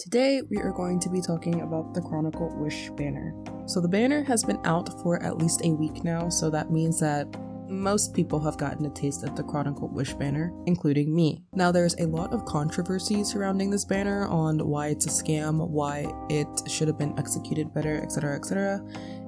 Today we are going to be talking about the Chronicled Wish banner. So the banner has been out for at least a week now, so that means that most people have gotten a taste of the Chronicled Wish banner, including me. Now there's a lot of controversy surrounding this banner on why it's a scam, why it should have been executed better, etc, etc.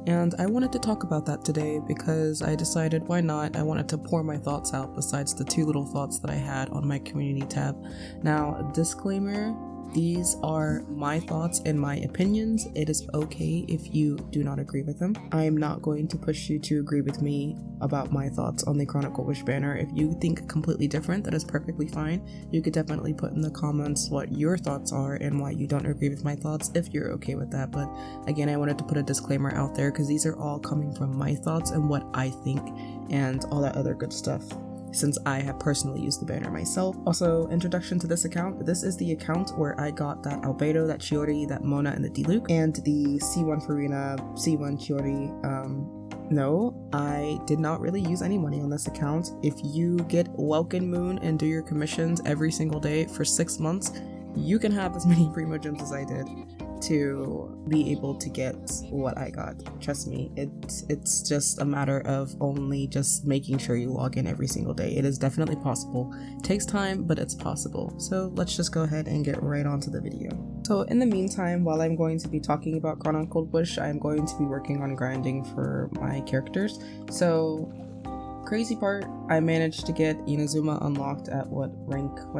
And I wanted to talk about that today because I decided why not. I wanted to pour my thoughts out besides the two little thoughts that I had on my community tab. Now, disclaimer, these are my thoughts and my opinions. It is okay if you do not agree with them. I am not going to push you to agree with me about my thoughts on the Chronicled Wish banner. If you think completely different, that is perfectly fine. You could definitely put in the comments what your thoughts are and why you don't agree with my thoughts if you're okay with that. But again, I wanted to put a disclaimer out there because these are all coming from my thoughts and what I think and all that other good stuff, since I have personally used the banner myself. Also, introduction to this account. This is the account where I got that Albedo, that Chiori, that Mona, and the Diluc, and the C1 Farina, C1 Chiori. No, I did not really use any money on this account. If you get Welkin Moon and do your commissions every single day for 6 months, you can have as many primo gems as I did to be able to get what I got. Trust me, it's just a matter of only just making sure you log in every single day. It is definitely possible. It takes time, but it's possible. So let's just go ahead and get right onto the video. So in the meantime, while I'm going to be talking about Chronicled Wish, I'm going to be working on grinding for my characters. So crazy part, I managed to get Inazuma unlocked at what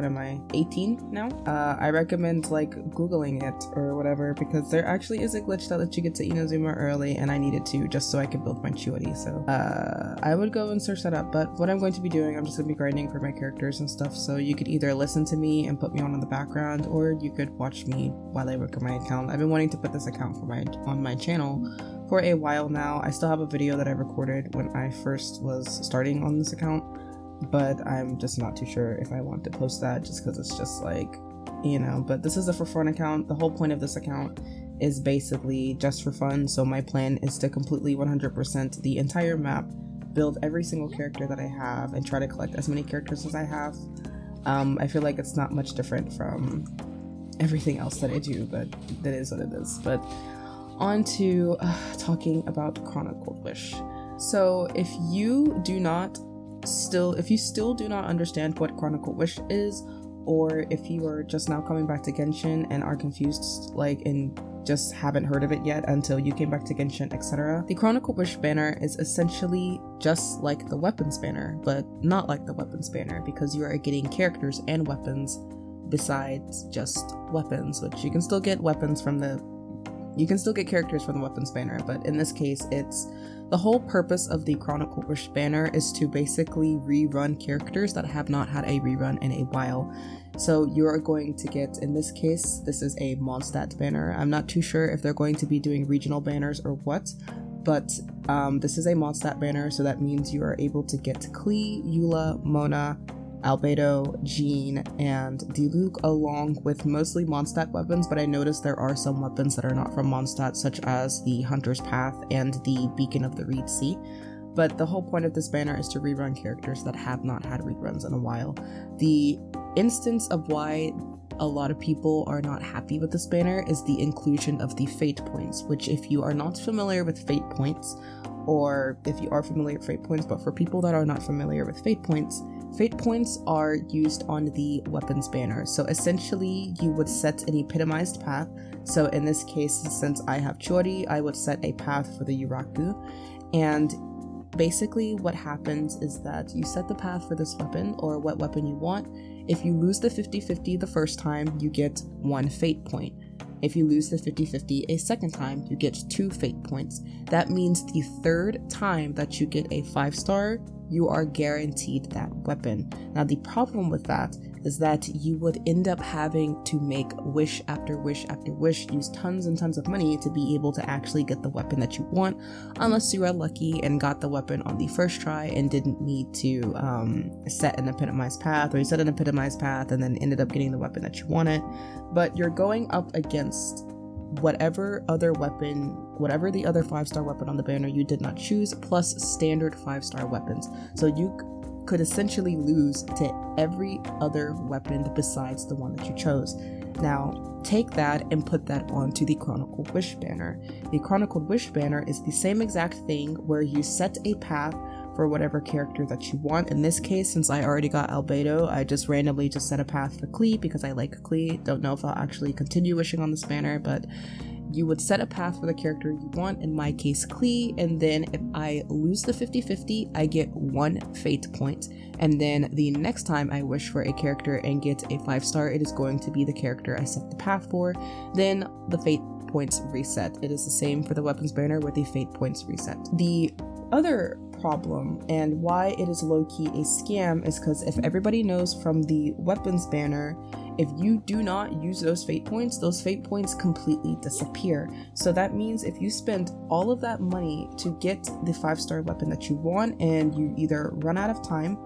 am I, 18 now? I recommend like googling it or whatever, because there actually is a glitch that lets you get to Inazuma early, and I needed to just so I could build my Chiori. So I would go and search that up, but what I'm going to be doing, I'm just going to be grinding for my characters and stuff, so you could either listen to me and put me on in the background, or you could watch me while I work on my account. I've been wanting to put this account on my channel for a while now. I still have a video that I recorded when I first was starting on this account, but I'm just not too sure if I want to post that just because it's just like, you know, but this is a for fun account. The whole point of this account is basically just for fun, so my plan is to completely 100% the entire map, build every single character that I have, and try to collect as many characters as I have. I feel like it's not much different from everything else that I do, but that is what it is. But on to talking about Chronicled Wish. So if you still do not understand what Chronicled Wish is, or if you are just now coming back to Genshin and are confused, like, and just haven't heard of it yet until you came back to Genshin, etc., the Chronicled Wish banner is essentially just like the weapons banner, but not like the weapons banner, because you are getting characters and weapons besides just weapons, which you can still get weapons from you can still get characters from the weapons banner, but in this case, it's the whole purpose of the Chronicled Wish banner is to basically rerun characters that have not had a rerun in a while. So you are going to get, in this case, this is a Mondstadt banner. I'm not too sure if they're going to be doing regional banners or what, but this is a Mondstadt banner, so that means you are able to get Klee, Eula, Mona, Albedo, Jean, and Diluc, along with mostly Mondstadt weapons, but I noticed there are some weapons that are not from Mondstadt, such as the Hunter's Path and the Beacon of the Reed Sea. But the whole point of this banner is to rerun characters that have not had reruns in a while. The instance of why a lot of people are not happy with this banner is the inclusion of the fate points, which, if you are not familiar with fate points, or if you are familiar with fate points, but for people that are not familiar with fate points are used on the weapons banner. So essentially you would set an epitomized path. So in this case, since I have Chiori, I would set a path for the Yuraku, and basically what happens is that you set the path for this weapon, or what weapon you want. If you lose the 50-50 the first time, you get 1 fate point. If you lose the 50-50 a second time, you get 2 fate points. That means the third time that you get a 5-star, you are guaranteed that weapon. Now the problem with that is that you would end up having to make wish after wish after wish, use tons and tons of money to be able to actually get the weapon that you want, unless you are lucky and got the weapon on the first try and didn't need to set an epitomized path, or you set an epitomized path and then ended up getting the weapon that you wanted. But you're going up against whatever the other 5-star weapon on the banner you did not choose, plus standard 5-star weapons. So you could essentially lose to every other weapon besides the one that you chose. Now, take that and put that onto the Chronicled Wish banner. The Chronicled Wish banner is the same exact thing where you set a path for whatever character that you want. In this case, since I already got Albedo, I just randomly just set a path for Klee because I like Klee. Don't know if I'll actually continue wishing on this banner, but you would set a path for the character you want, in my case Klee, and then if I lose the 50-50, I get 1 fate point. And then the next time I wish for a character and get a 5-star, it is going to be the character I set the path for. Then the fate points reset. It is the same for the weapons banner where the fate points reset. The other problem and why it is low-key a scam is because if everybody knows from the weapons banner, if you do not use those fate points completely disappear. So that means if you spend all of that money to get the 5-star weapon that you want and you either run out of time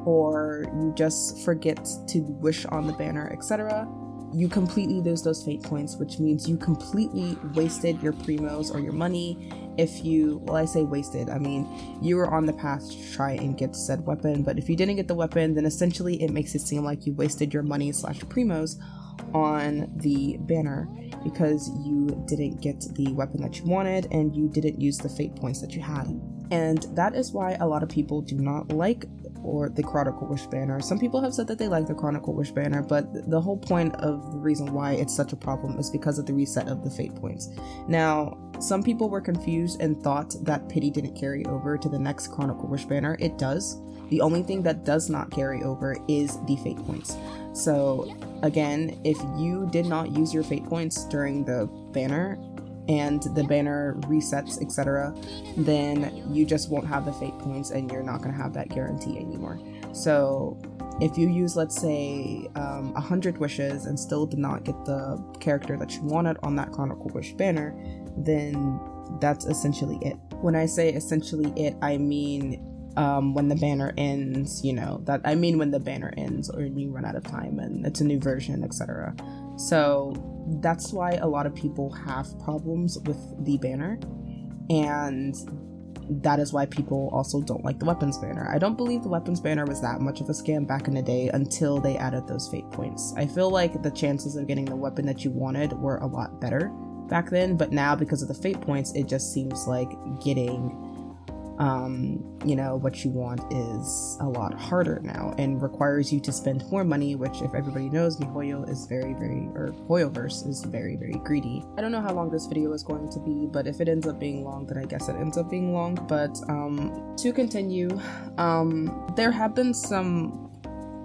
or you just forget to wish on the banner, etc., you completely lose those fate points, which means you completely wasted your primos or your money. If you, well, I say wasted, I mean you were on the path to try and get said weapon, but if you didn't get the weapon, then essentially it makes it seem like you wasted your money / primos on the banner because you didn't get the weapon that you wanted and you didn't use the fate points that you had. And that is why a lot of people do not like or the Chronicled Wish banner. Some people have said that they like the Chronicled Wish banner, but the whole point of the reason why it's such a problem is because of the reset of the fate points. Now, some people were confused and thought that pity didn't carry over to the next Chronicled Wish banner. It does. The only thing that does not carry over is the fate points. So again, if you did not use your fate points during the banner and the banner resets, etc., then you just won't have the fate points and you're not going to have that guarantee anymore. So if you use, let's say, 100 wishes and still did not get the character that you wanted on that Chronicled Wish banner, then that's essentially it. When I say essentially it, I mean when the banner ends, when the banner ends or you run out of time and it's a new version, etc. So that's why a lot of people have problems with the banner, and that is why people also don't like the weapons banner. I don't believe the weapons banner was that much of a scam back in the day until they added those fate points. I feel like the chances of getting the weapon that you wanted were a lot better back then, but now because of the fate points, it just seems like getting what you want is a lot harder now and requires you to spend more money, which if everybody knows, miHoYo is Hoyoverse is very, very greedy. I don't know how long this video is going to be, but if it ends up being long, then I guess it ends up being long. But to continue, there have been some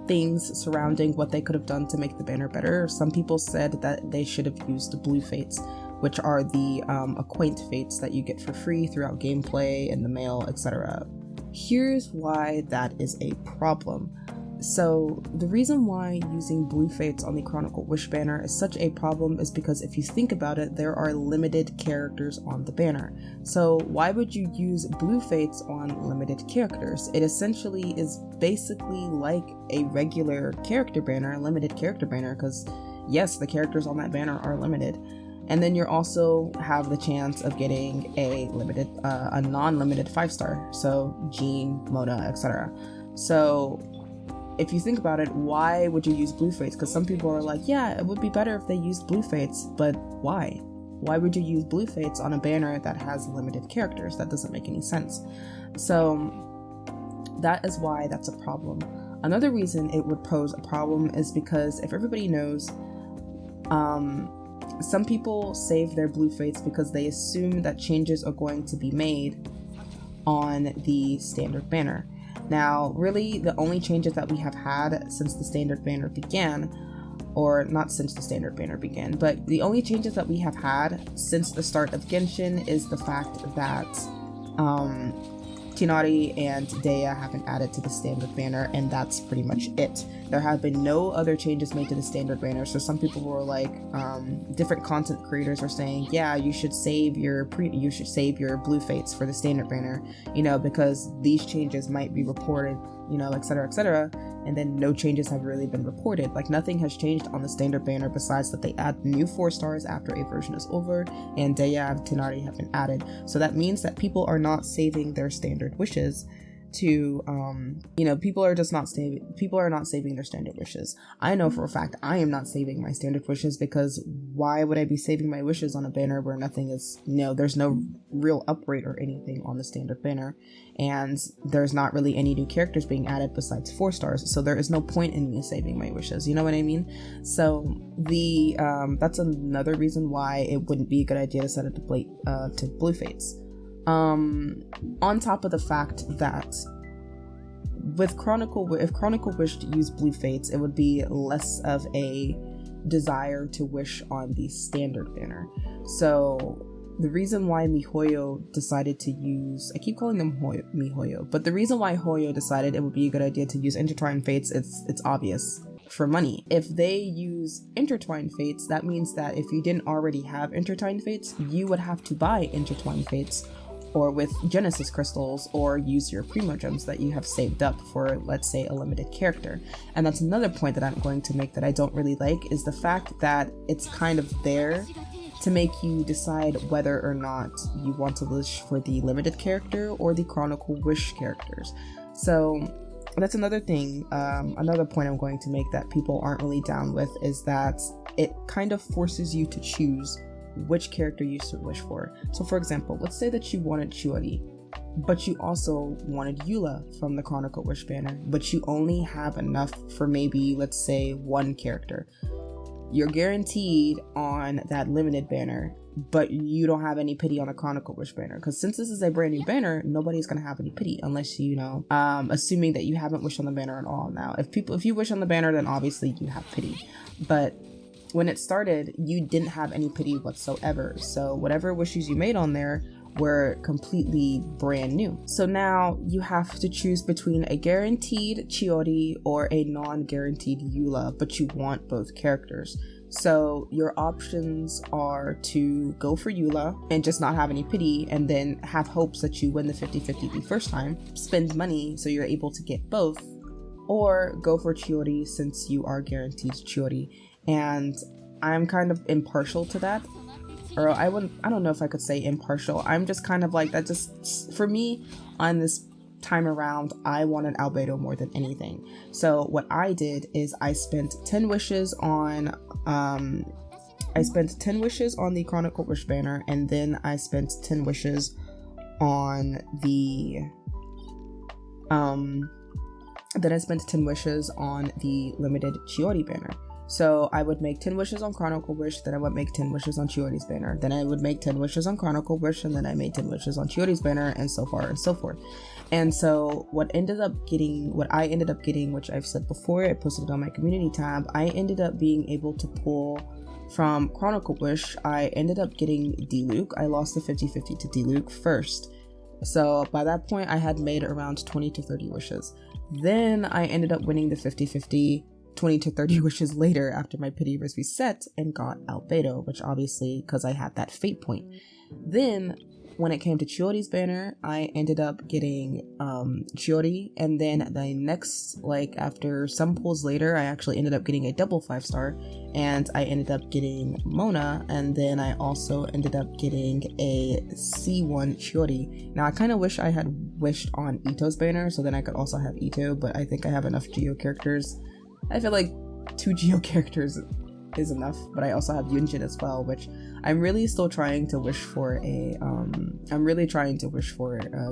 things surrounding what they could have done to make the banner better. Some people said that they should have used the blue fates, which are the acquaint fates that you get for free throughout gameplay, in the mail, etc. Here's why that is a problem. So the reason why using blue fates on the Chronicled Wish banner is such a problem is because if you think about it, there are limited characters on the banner. So why would you use blue fates on limited characters? It essentially is basically like a regular character banner, a limited character banner, because yes, the characters on that banner are limited. And then you also have the chance of getting a non-limited 5-star, so Jean, Mona, etc. So if you think about it, why would you use blue fates? Because some people are like, yeah, it would be better if they used blue fates, but why? Why would you use blue fates on a banner that has limited characters? That doesn't make any sense. So that is why that's a problem. Another reason it would pose a problem is because if everybody knows, some people save their blue fates because they assume that changes are going to be made on the standard banner. Now, really, the only changes that we have had since the standard banner began, or not since the standard banner began, but the only changes that we have had since the start of Genshin is the fact that Tighnari and Dehya have been added to the standard banner, and that's pretty much it. There have been no other changes made to the standard banner, so some people were like, different content creators are saying, yeah, you should save your blue fates for the standard banner, because these changes might be reported, etc., etc., and then no changes have really been reported. Like, nothing has changed on the standard banner besides that they add new 4 stars after a version is over, and Dehya and Tighnari have been added. So that means that people are not saving their standard wishes to people are not saving their standard wishes. I know for a fact I am not saving my standard wishes, because why would I be saving my wishes on a banner where nothing is, there's no real upgrade or anything on the standard banner, and there's not really any new characters being added besides 4 stars, so there is no point in me saving my wishes, you know what I mean? So that's another reason why it wouldn't be a good idea to set it to blue fates. On top of the fact that if Chronicle wished to use blue fates, it would be less of a desire to wish on the standard banner. So the reason why MiHoYo decided to use, I keep calling them MiHoYo, but the reason why Hoyo decided it would be a good idea to use Intertwined Fates, it's obvious. For money. If they use Intertwined Fates, that means that if you didn't already have Intertwined Fates, you would have to buy Intertwined Fates, or with Genesis crystals, or use your Primo Gems that you have saved up for, let's say, a limited character. And that's another point that I'm going to make that I don't really like, is the fact that it's kind of there to make you decide whether or not you want to wish for the limited character or the Chronicle Wish characters. So that's another thing, another point I'm going to make that people aren't really down with, is that it kind of forces you to choose which character you should wish for. So for example, let's say that you wanted Chiori, but you also wanted Eula from the Chronicle Wish banner, but you only have enough for maybe, let's say, 1 character. You're guaranteed on that limited banner, but you don't have any pity on the Chronicle Wish banner, because since this is a brand new banner, nobody's gonna have any pity unless assuming that you haven't wished on the banner at all. Now, if you wish on the banner, then obviously you have pity, but when it started, you didn't have any pity whatsoever. So whatever wishes you made on there were completely brand new. So now you have to choose between a guaranteed Chiori or a non-guaranteed Eula, but you want both characters. So your options are to go for Eula and just not have any pity, and then have hopes that you win the 50-50 the first time, spend money so you're able to get both, or go for Chiori since you are guaranteed Chiori. And I'm kind of impartial to that, or I don't know if I could say impartial. I'm just kind of like that. Just for me, on this time around, I wanted Albedo more than anything. So what I did is I spent 10 wishes on the Chronicle Wish banner, and then I spent 10 wishes on the limited Chiori banner. So I would make 10 wishes on Chronicle Wish, then I would make 10 wishes on Chiori's banner, then I would make 10 wishes on Chronicle Wish, and then I made 10 wishes on Chiori's banner, and so far and so forth. And so what I ended up getting, which I've said before, I posted it on my community tab, I ended up being able to pull from Chronicle Wish, I ended up getting Diluc. I lost the 50-50 to Diluc first. So by that point, I had made around 20 to 30 wishes. Then I ended up winning the 50-50 20 to 30 wishes later after my pity was reset, and got Albedo, which obviously, because I had that fate point. Then when it came to Chiori's banner, I ended up getting Chiori, and then the next, after some pulls later, I actually ended up getting a double 5-star, and I ended up getting Mona, and then I also ended up getting a C1 Chiori. Now I kind of wish I had wished on Ito's banner, so then I could also have Ito, but I think I have enough Geo characters. I feel like 2 Geo characters is enough, but I also have Yunjin as well, which I'm really still trying to wish for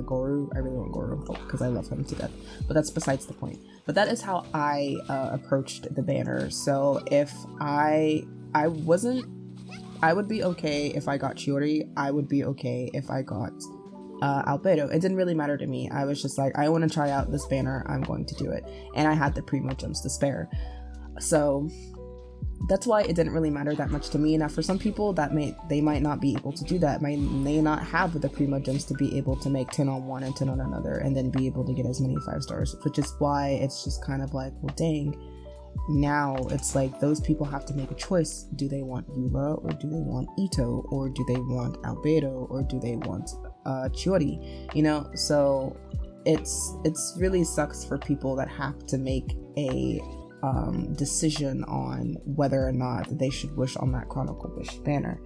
Goru. I really want Goru because I love him to death, but that's besides the point. But that is how I approached the banner. So if I would be okay if I got Chiori, I would be okay if I got Albedo. It didn't really matter to me. I was just like, I want to try out this banner, I'm going to do it, and I had the Primo Gems to spare, so that's why it didn't really matter that much to me. Now for some people, they might not be able to do that, may not have the Primo Gems to be able to make 10 on one and 10 on another, and then be able to get as many 5-stars, which is why it's just kind of like, well dang, now it's like those people have to make a choice. Do they want Eula, or do they want Ito, or do they want Albedo, or do they want Chiori, so it's really sucks for people that have to make a decision on whether or not they should wish on that Chronicle Wish banner.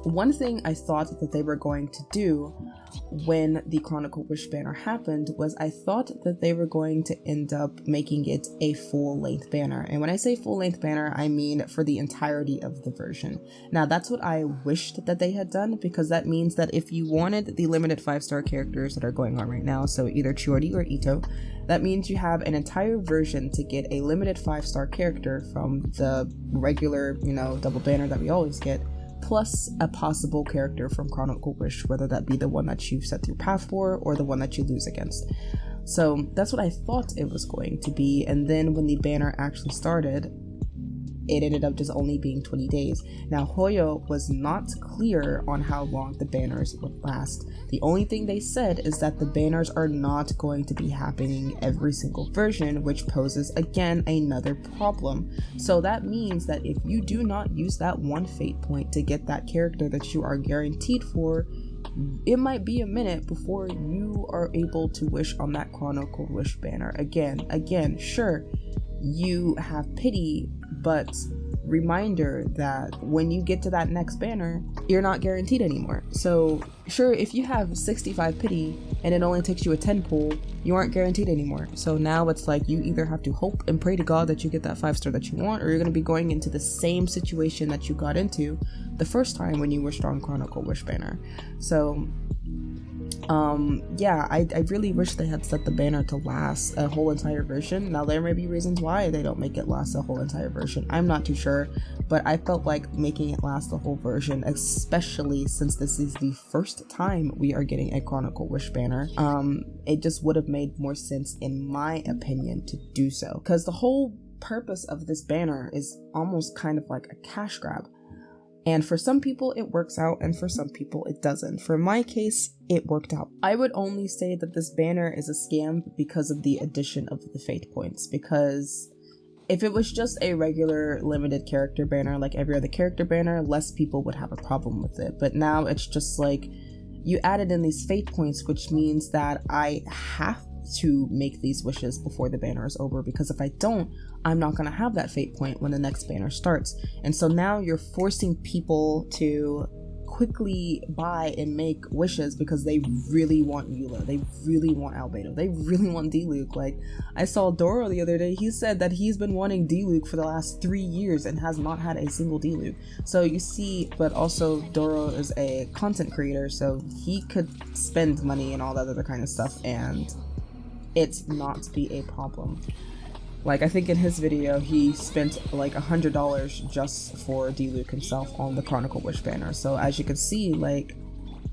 one thing I thought that they were going to do when the Chronicle Wish banner happened was I thought that they were going to end up making it a full-length banner. And when I say full-length banner, I mean for the entirety of the version. Now, that's what I wished that they had done, because that means that if you wanted the limited 5-star characters that are going on right now, so either Chiori or Ito, that means you have an entire version to get a limited 5-star character from the regular, double banner that we always get, plus a possible character from Chronicle Wish, whether that be the one that you set through path for or the one that you lose against. So that's what I thought it was going to be, and then when the banner actually started, it ended up just only being 20 days. Now, Hoyo was not clear on how long the banners would last. The only thing they said is that the banners are not going to be happening every single version, which poses, again, another problem. So that means that if you do not use that one fate point to get that character that you are guaranteed for, it might be a minute before you are able to wish on that Chronicle Wish banner. Again, sure, you have pity, but reminder that when you get to that next banner, you're not guaranteed anymore. So sure, if you have 65 pity and it only takes you a 10 pull, you aren't guaranteed anymore. So now it's like you either have to hope and pray to God that you get that 5-star that you want, or you're going to be going into the same situation that you got into the first time when you wished on Chronicle Wish banner. So yeah, I really wish they had set the banner to last a whole entire version. Now, there may be reasons why they don't make it last a whole entire version. I'm not too sure, but I felt like making it last the whole version, especially since this is the first time we are getting a Chronicle Wish banner, it just would have made more sense, in my opinion, to do so. Because the whole purpose of this banner is almost kind of like a cash grab. And for some people it works out, and for some people it doesn't. For my case, it worked out. I would only say that this banner is a scam because of the addition of the fate points, because if it was just a regular limited character banner like every other character banner, less people would have a problem with it. But now it's just like you added in these fate points, which means that I have to make these wishes before the banner is over, because if I don't, I'm not going to have that fate point when the next banner starts. And so now you're forcing people to quickly buy and make wishes because they really want Eula, they really want Albedo, they really want D-Luke. Like, I saw Doro the other day, he said that he's been wanting D-Luke for the last 3 years and has not had a single D-Luke. So you see, but also Doro is a content creator, so he could spend money and all that other kind of stuff and it's not be a problem. Like, I think in his video, he spent like $100 just for D-Luke himself on the Chronicle Wish banner. So as you can see, like,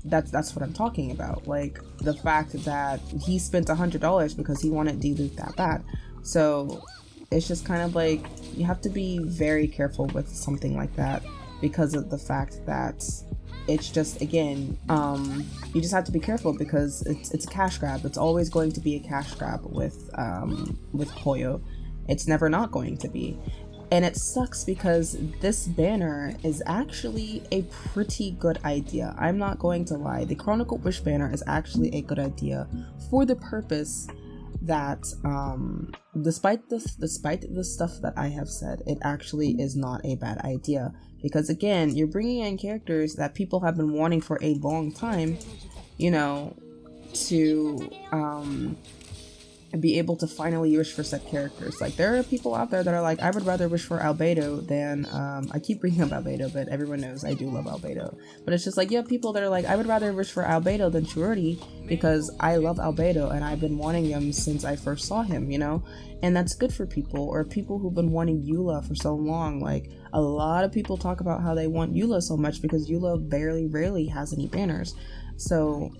that's what I'm talking about. Like, the fact that he spent $100 because he wanted D-Luke that bad. So it's just kind of like, you have to be very careful with something like that because of the fact that it's just, again, you just have to be careful because it's a cash grab. It's always going to be a cash grab with Hoyo. It's never not going to be. And it sucks because this banner is actually a pretty good idea. I'm not going to lie. The Chronicle Wish banner is actually a good idea for the purpose that despite the stuff that I have said, it actually is not a bad idea. Because again, you're bringing in characters that people have been wanting for a long time, you know, to be able to finally wish for set characters. Like, there are people out there that are like, I would rather wish for Albedo than I keep bringing up Albedo, but everyone knows I do love Albedo. But it's just like, you have people that are like, I would rather wish for Albedo than Chiori because I love Albedo and I've been wanting him since I first saw him, you know? And that's good for people. Or people who've been wanting Eula for so long. Like, a lot of people talk about how they want Eula so much because Eula rarely has any banners. So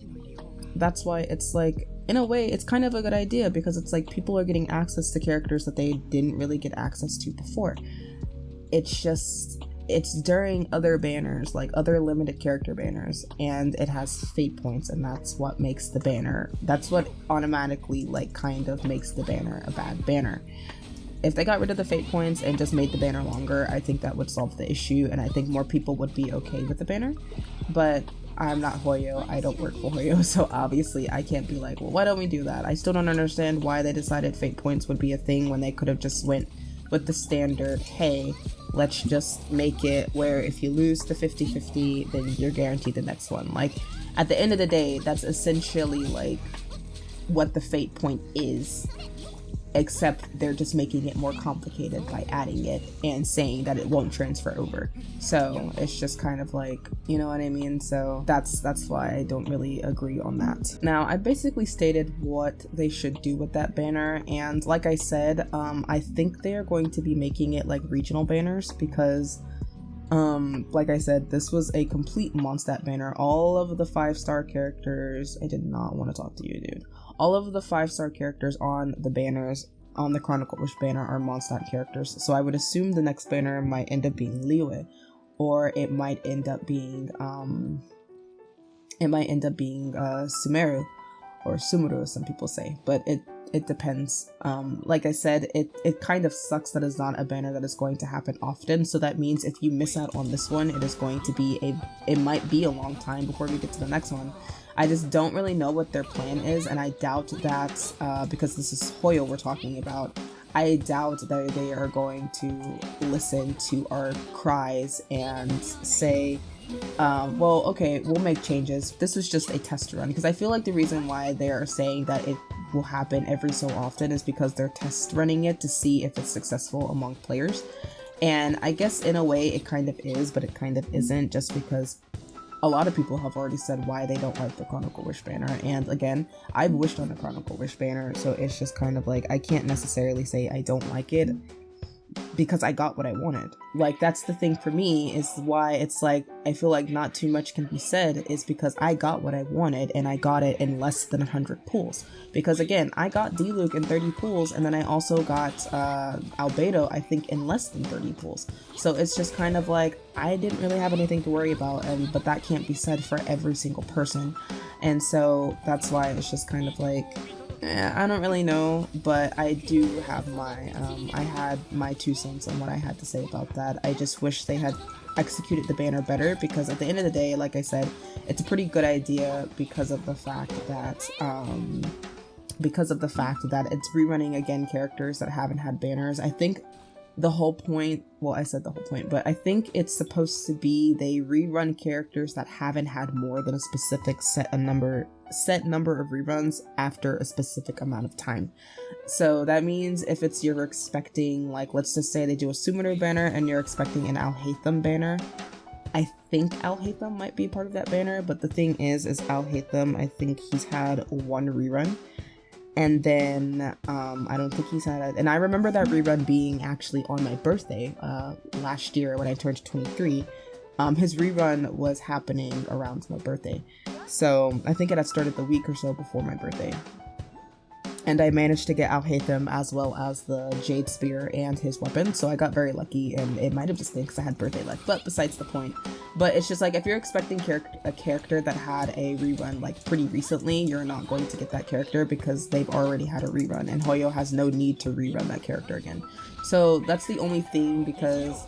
that's why it's like, in a way, it's kind of a good idea because it's like people are getting access to characters that they didn't really get access to before. It's just, it's during other banners, like other limited character banners, and it has fate points, and that's what makes the banner, that's what automatically like kind of makes the banner a bad banner. If they got rid of the fate points and just made the banner longer, I think that would solve the issue, and I think more people would be okay with the banner. But I'm not Hoyo, I don't work for Hoyo, so obviously I can't be like, well, why don't we do that? I still don't understand why they decided fate points would be a thing when they could have just went with the standard, hey, let's just make it where if you lose the 50-50, then you're guaranteed the next one. Like, at the end of the day, that's essentially like what the fate point is, except they're just making it more complicated by adding it and saying that it won't transfer over. So it's just kind of like, you know what I mean? So that's why I don't really agree on that. Now, I basically stated what they should do with that banner, and like I said, I think they are going to be making it like regional banners, because like I said, this was a complete Mondstadt banner. All of the 5-star characters, I did not want to talk to you, dude. All of the 5-star characters on the banners, on the Chronicled Wish banner, are Mondstadt characters. So I would assume the next banner might end up being Liyue, or it might end up being Sumeru, or Sumuru, as some people say. But it depends. Like I said, it kind of sucks that it's not a banner that is going to happen often. So that means if you miss out on this one, it is going to be it might be a long time before we get to the next one. I just don't really know what their plan is, and I doubt that, because this is Hoyo we're talking about, I doubt that they are going to listen to our cries and say, well, okay, we'll make changes. This was just a test run, because I feel like the reason why they are saying that it will happen every so often is because they're test running it to see if it's successful among players. And I guess in a way it kind of is, but it kind of isn't, just because a lot of people have already said why they don't like the Chronicle Wish banner. And again, I've wished on the Chronicle Wish banner, so it's just kind of like, I can't necessarily say I don't like it, because I got what I wanted. Like, that's the thing for me, is why it's like, I feel like not too much can be said, is because I got what I wanted, and I got it in less than 100 pulls. Because again, I got Diluc in 30 pulls, and then I also got Albedo, I think, in less than 30 pulls. So it's just kind of like, I didn't really have anything to worry about, but that can't be said for every single person. And so that's why it's just kind of like, I don't really know, but I do have my, I had my 2 cents on what I had to say about that. I just wish they had executed the banner better, because at the end of the day, like I said, it's a pretty good idea because of the fact that, it's rerunning again characters that haven't had banners. I think the whole point, well, I said the whole point, but I think it's supposed to be they rerun characters that haven't had more than a specific set number of reruns after a specific amount of time. So that means if it's, you're expecting, like, let's just say they do a Summoner banner and you're expecting an Al-Haytham banner, I think Al-Haytham might be part of that banner, but the thing is Al-Haytham, I think he's had 1 rerun. And then, I don't think he's had and I remember that rerun being actually on my birthday, last year when I turned 23. His rerun was happening around my birthday. So I think it had started the week or so before my birthday. And I managed to get Al-Haytham as well as the Jade Spear and his weapon, so I got very lucky, and it might have just been because I had birthday luck, but besides the point. But it's just like, if you're expecting a character that had a rerun like pretty recently, you're not going to get that character because they've already had a rerun, and Hoyo has no need to rerun that character again. So that's the only thing, because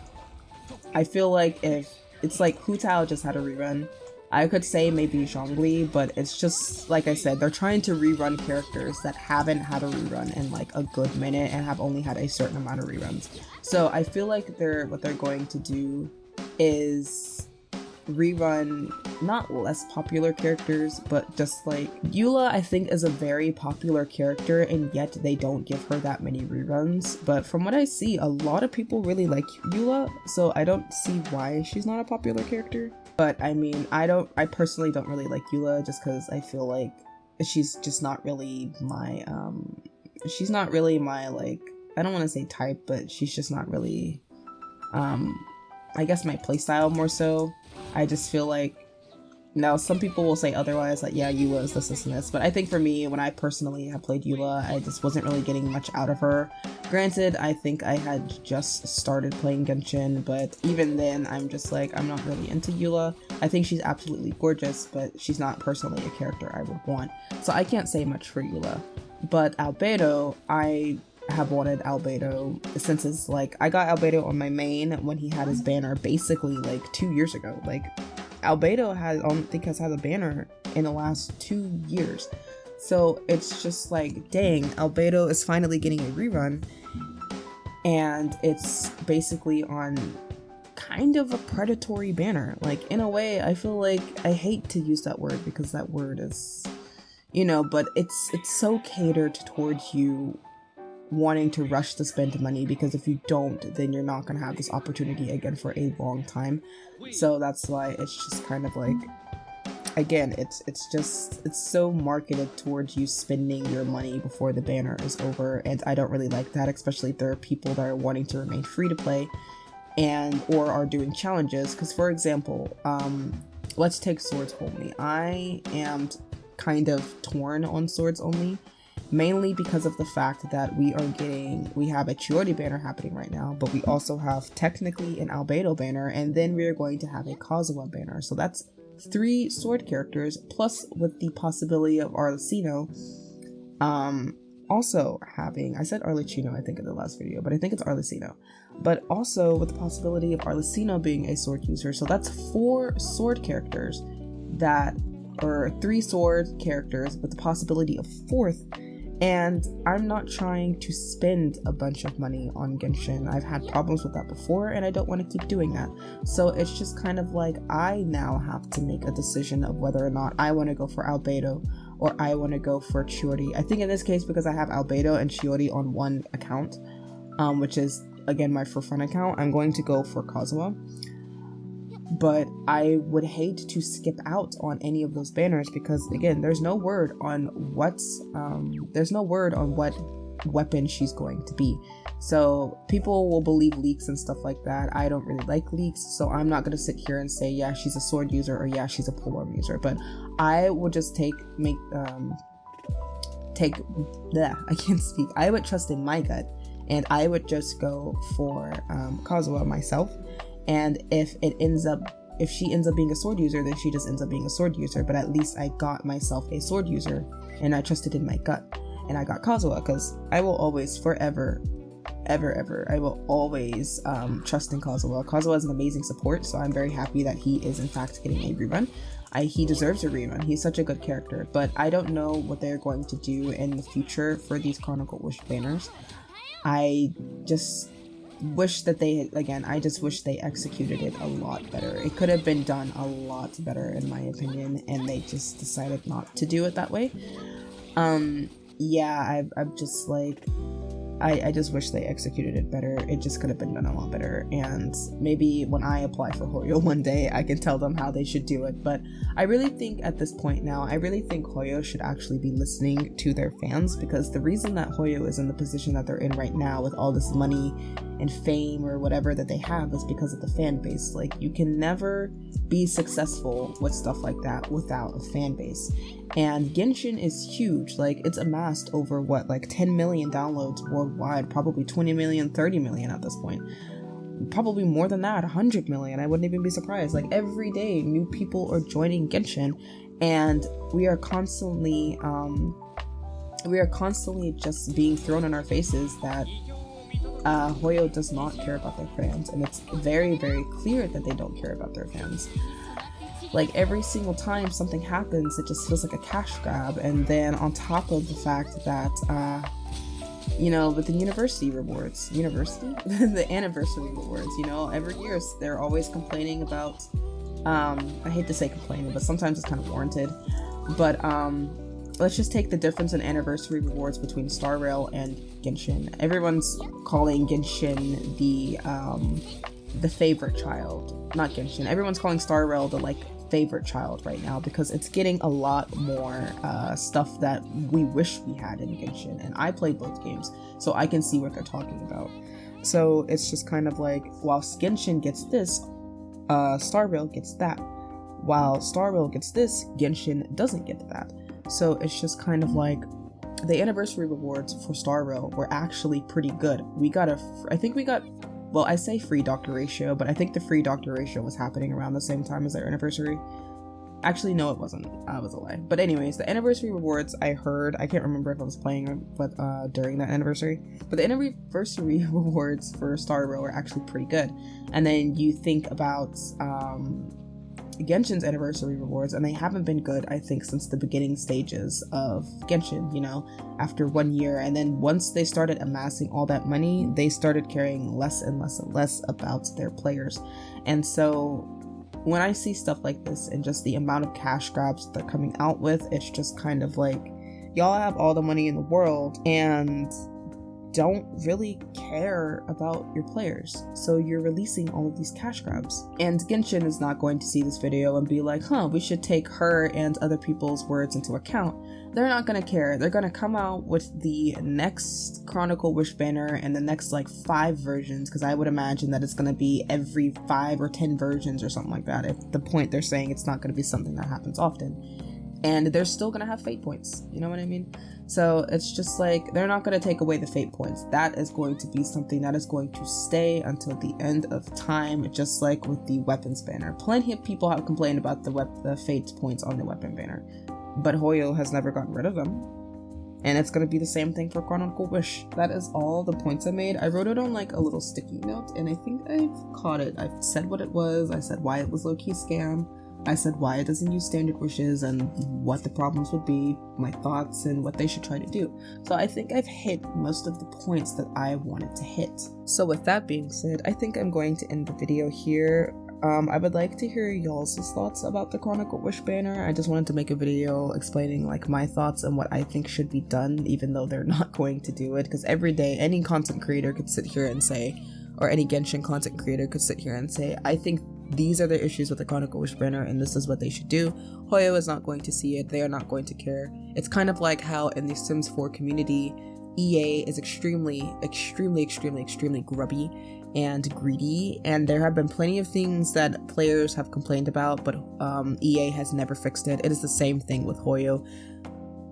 I feel like if it's like Hu Tao just had a rerun, I could say maybe Zhongli, but it's just, like I said, they're trying to rerun characters that haven't had a rerun in like a good minute and have only had a certain amount of reruns. So I feel like what they're going to do is rerun not less popular characters, but just like Eula, I think, is a very popular character, and yet they don't give her that many reruns. But from what I see, a lot of people really like Eula, so I don't see why she's not a popular character. But I mean, I personally don't really like Eula, just because I feel like she's just not really my, like, I don't want to say type, but she's just not really, I guess my playstyle more so. I just feel like, now some people will say otherwise, like, yeah, Eula is this and this, but I think for me, when I personally have played Eula, I just wasn't really getting much out of her. Granted, I think I had just started playing Genshin, but even then, I'm just like, I'm not really into Eula. I think she's absolutely gorgeous, but she's not personally a character I would want. So I can't say much for Eula. But Albedo, I have wanted Albedo since it's like, I got Albedo on my main when he had his banner basically like 2 years ago. Like, Albedo has, I don't think, has had a banner in the last 2 years. So it's just like, dang, Albedo is finally getting a rerun. and it's basically on kind of a predatory banner. Like, in a way, I feel like, I hate to use that word because that word is, but it's so catered towards you wanting to rush to spend money, because if you don't, then you're not going to have this opportunity again for a long time. So that's why it's just kind of like, again, it's so marketed towards you spending your money before the banner is over, and I don't really like that, especially if there are people that are wanting to remain free to play and or are doing challenges. Because, for example, let's take Swords Only. I am kind of torn on Swords Only, mainly because of the fact that we have a Chiori banner happening right now, but we also have technically an Albedo banner, and then we're going to have a Kazuha banner. So that's 3 sword characters, plus with the possibility of Arlecchino also having, I said Arlecchino I think in the last video, but I think it's Arlecchino, but also with the possibility of Arlecchino being a sword user. So that's 4 sword characters or 3 sword characters with the possibility of 4th. And I'm not trying to spend a bunch of money on Genshin. I've had problems with that before, and I don't want to keep doing that. So it's just kind of like, I now have to make a decision of whether or not I want to go for Albedo or I want to go for Chiori. I think in this case, because I have Albedo and Chiori on one account, which is, again, my for fun account, I'm going to go for Kazuha. But I would hate to skip out on any of those banners, because, again, there's no word on what weapon she's going to be. So people will believe leaks and stuff like that. I don't really like leaks, so I'm not going to sit here and say, yeah, she's a sword user, or yeah, she's a polearm user. But I would just I can't speak. I would trust in my gut, and I would just go for Kazuha myself. And if she ends up being a sword user, then she just ends up being a sword user. But at least I got myself a sword user, and I trusted in my gut, and I got Kazuha, because I will always, forever, ever, I will always trust in Kazuha. Kazuha is an amazing support, so I'm very happy that he is in fact getting a rerun. He deserves a rerun. He's such a good character, but I don't know what they're going to do in the future for these Chronicled Wish banners. I just wish that I just wish they executed it a lot better. It could have been done a lot better, in my opinion, and they just decided not to do it that way. Yeah, I'm just like, I just wish they executed it better. It just could have been done a lot better, and maybe when I apply for Hoyo one day, I can tell them how they should do it. But I really think at this point now, I really think Hoyo should actually be listening to their fans, because the reason that Hoyo is in the position that they're in right now with all this money and fame or whatever that they have is because of the fan base. Like, you can never be successful with stuff like that without a fan base. And Genshin is huge. Like, it's amassed over 10 million downloads worldwide, probably 20 million, 30 million at this point. Probably more than that, 100 million. I wouldn't even be surprised. Like, every day new people are joining Genshin, and we are constantly just being thrown in our faces that Hoyo does not care about their fans, and it's very, very clear that they don't care about their fans. Like, every single time something happens, it just feels like a cash grab. And then on top of the fact that with the the anniversary rewards, every year they're always complaining about, I hate to say complaining, but sometimes it's kind of warranted, but let's just take the difference in anniversary rewards between Star Rail and Genshin. Everyone's calling Genshin the favorite child, not Genshin. Everyone's calling Star Rail the favorite child right now, because it's getting a lot more stuff that we wish we had in Genshin. And I play both games, so I can see what they're talking about. So it's just kind of like, while Genshin gets this, Star Rail gets that. While Star Rail gets this, Genshin doesn't get that. So it's just kind of like, the anniversary rewards for Star Rail were actually pretty good. I say free Doctor Ratio, but I think the free Doctor Ratio was happening around the same time as their anniversary. Actually, no, it wasn't. It was a lie. But anyways, the anniversary rewards, I can't remember if I was playing but during that anniversary, but the anniversary rewards for Star Rail are actually pretty good. And then you think about Genshin's anniversary rewards, and they haven't been good, I think, since the beginning stages of Genshin, you know, after 1 year. And then once they started amassing all that money, they started caring less and less and less about their players. And so when I see stuff like this and just the amount of cash grabs they're coming out with, it's just kind of like, y'all have all the money in the world and don't really care about your players, so you're releasing all of these cash grabs. And Genshin is not going to see this video and be like, we should take her and other people's words into account. They're not gonna care. They're gonna come out with the next Chronicle Wish banner and the next like 5 versions, because I would imagine that it's gonna be every 5 or 10 versions or something like that, at the point they're saying it's not gonna be something that happens often. And they're still gonna have fate points, you know what I mean? So it's just like, they're not gonna take away the fate points. That is going to be something that is going to stay until the end of time, just like with the weapons banner. Plenty of people have complained about the fate points on the weapon banner, but Hoyo has never gotten rid of them. And it's gonna be the same thing for Chronicle Wish. That is all the points I made. I wrote it on like a little sticky note, and I think I've caught it. I've said what it was, I said why it was low-key scam, I said why it doesn't use standard wishes and what the problems would be, my thoughts, and what they should try to do. So I think I've hit most of the points that I wanted to hit. So with that being said, I think I'm going to end the video here. I would like to hear y'all's thoughts about the Chronicle Wish banner. I just wanted to make a video explaining like my thoughts and what I think should be done, even though they're not going to do it, because every day any content creator could sit here and say, or any Genshin content creator could sit here and say, I think these are the issues with the Chronicle Wish banner and this is what they should do. Hoyo is not going to see it. They are not going to care. It's kind of like how in the Sims 4 community, EA is extremely grubby and greedy, and there have been plenty of things that players have complained about, but EA has never fixed it. It is the same thing with Hoyo.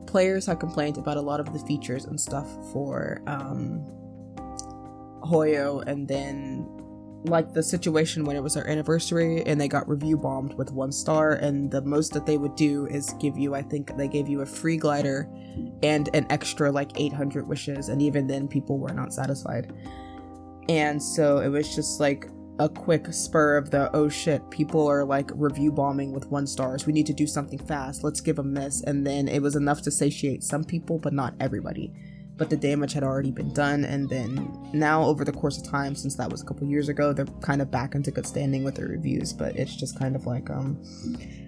Players have complained about a lot of the features and stuff for Hoyo, and then like the situation when it was their anniversary and they got review bombed with 1 star, and the most that they would do is give you, I think they gave you a free glider and an extra like 800 wishes, and even then people were not satisfied. And so it was just like a quick spur of the, oh shit, people are like review bombing with 1 stars, we need to do something fast, let's give them this. And then it was enough to satiate some people but not everybody. But the damage had already been done, and then now over the course of time, since that was a couple years ago, they're kind of back into good standing with their reviews. But it's just kind of like,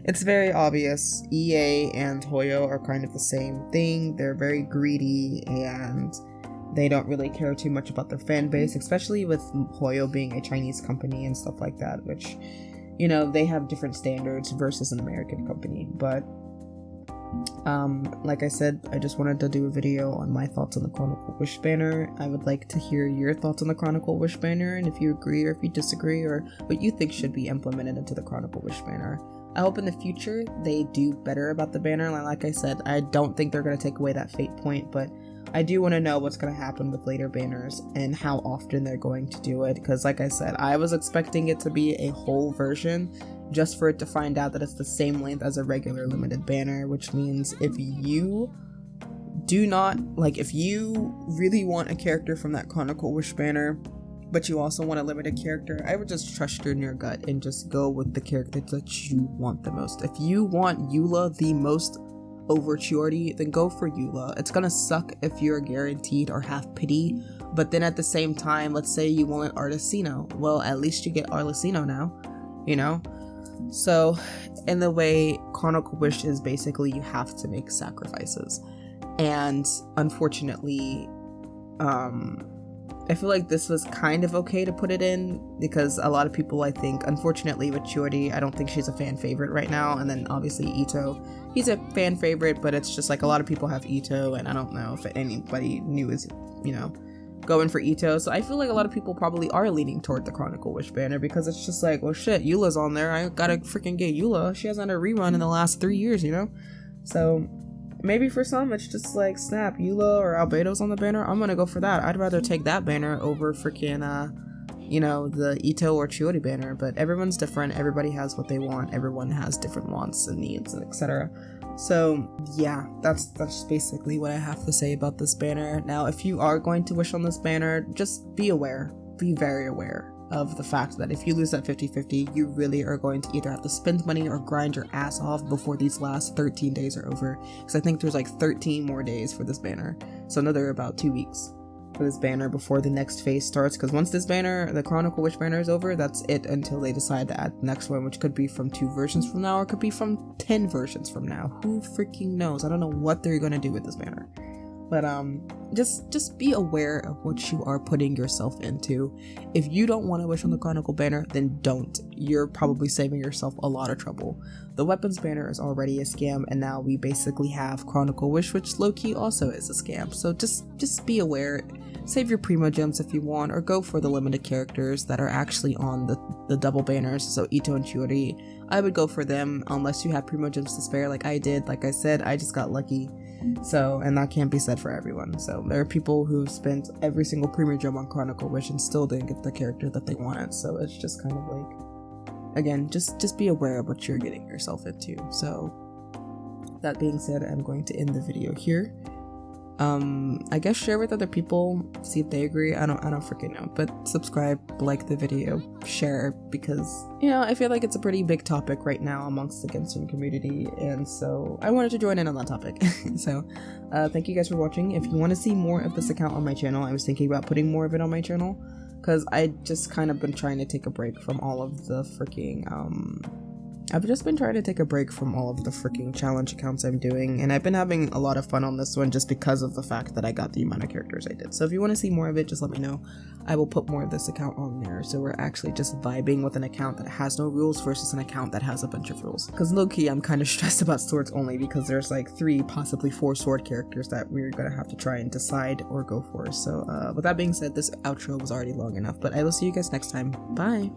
it's very obvious EA and Hoyo are kind of the same thing. They're very greedy and they don't really care too much about their fan base, especially with Hoyo being a Chinese company and stuff like that, which, you know, they have different standards versus an American company. But like I said, I just wanted to do a video on my thoughts on the Chronicle Wish banner. I would like to hear your thoughts on the Chronicle Wish banner, and if you agree or if you disagree, or what you think should be implemented into the Chronicle Wish banner. I hope in the future they do better about the banner. Like I said, I don't think they're going to take away that fate point, but I do want to know what's going to happen with later banners and how often they're going to do it, because like I said, I was expecting it to be a whole version, just for it to find out that it's the same length as a regular limited banner, which means if you do not, like, if you really want a character from that Chronicle Wish banner, but you also want a limited character, I would just trust your inner gut and just go with the character that you want the most. If you want Eula the most over Chiordi, then go for Eula. It's gonna suck if you're guaranteed or have pity, but then at the same time, let's say you want Arlecino. Well, at least you get Arlecino now, you know? So, in the way Chronicle Wish is basically you have to make sacrifices. And unfortunately, I feel like this was kind of okay to put it in, because a lot of people, I think, unfortunately with Chiordi, I don't think she's a fan favorite right now. And then obviously Ito, he's a fan favorite, but it's just like a lot of people have Ito, and I don't know if anybody new is, you know, going for Ito. So I feel like a lot of people probably are leaning toward the Chronicle Wish banner, because it's just like, well shit, Eula's on there, I gotta freaking get Eula. She hasn't had a rerun in the last 3 years, you know? So maybe for some it's just like, snap, Eula or Albedo's on the banner, I'm gonna go for that. I'd rather take that banner over freaking you know, the Ito or Chiordi banner. But everyone's different, everybody has what they want, everyone has different wants and needs and etc. So yeah, that's basically what I have to say about this banner. Now, if you are going to wish on this banner, just be aware, be very aware of the fact that if you lose that 50-50, you really are going to either have to spend money or grind your ass off before these last 13 days are over. Because I think there's like 13 more days for this banner. So another about 2 weeks for this banner before the next phase starts. Because once this banner, the Chronicle Wish banner, is over, that's it until they decide to add the next one, which could be from 2 versions from now or could be from 10 versions from now. Who freaking knows? I don't know what they're going to do with this banner. But just be aware of what you are putting yourself into. If you don't want to wish on the Chronicle banner, then don't. You're probably saving yourself a lot of trouble. The weapons banner is already a scam, and now we basically have Chronicle Wish, which low-key also is a scam. So just be aware. Save your primo gems if you want, or go for the limited characters that are actually on the double banners. So Ito and Chiori, I would go for them unless you have primo gems to spare like I did. Like I said, I just got lucky. So, and that can't be said for everyone. So there are people who've spent every single primo gem on Chronicle Wish and still didn't get the character that they wanted. So it's just kind of like, again, just be aware of what you're getting yourself into. So that being said, I'm going to end the video here. I guess share with other people, see if they agree. I don't freaking know, but subscribe, like the video, share, because, you know, I feel like it's a pretty big topic right now amongst the Genshin community, and so I wanted to join in on that topic. So thank you guys for watching. If you want to see more of this account on my channel, I was thinking about putting more of it on my channel, because I just kind of been trying to take a break from all of the freaking I've just been trying to take a break from all of the freaking challenge accounts I'm doing, and I've been having a lot of fun on this one just because of the fact that I got the amount of characters I did. So if you want to see more of it, just let me know. I will put more of this account on there, so we're actually just vibing with an account that has no rules versus an account that has a bunch of rules. Because low-key, I'm kind of stressed about swords only because there's like 3, possibly 4 sword characters that we're gonna have to try and decide or go for. So with that being said, this outro was already long enough, but I will see you guys next time. Bye!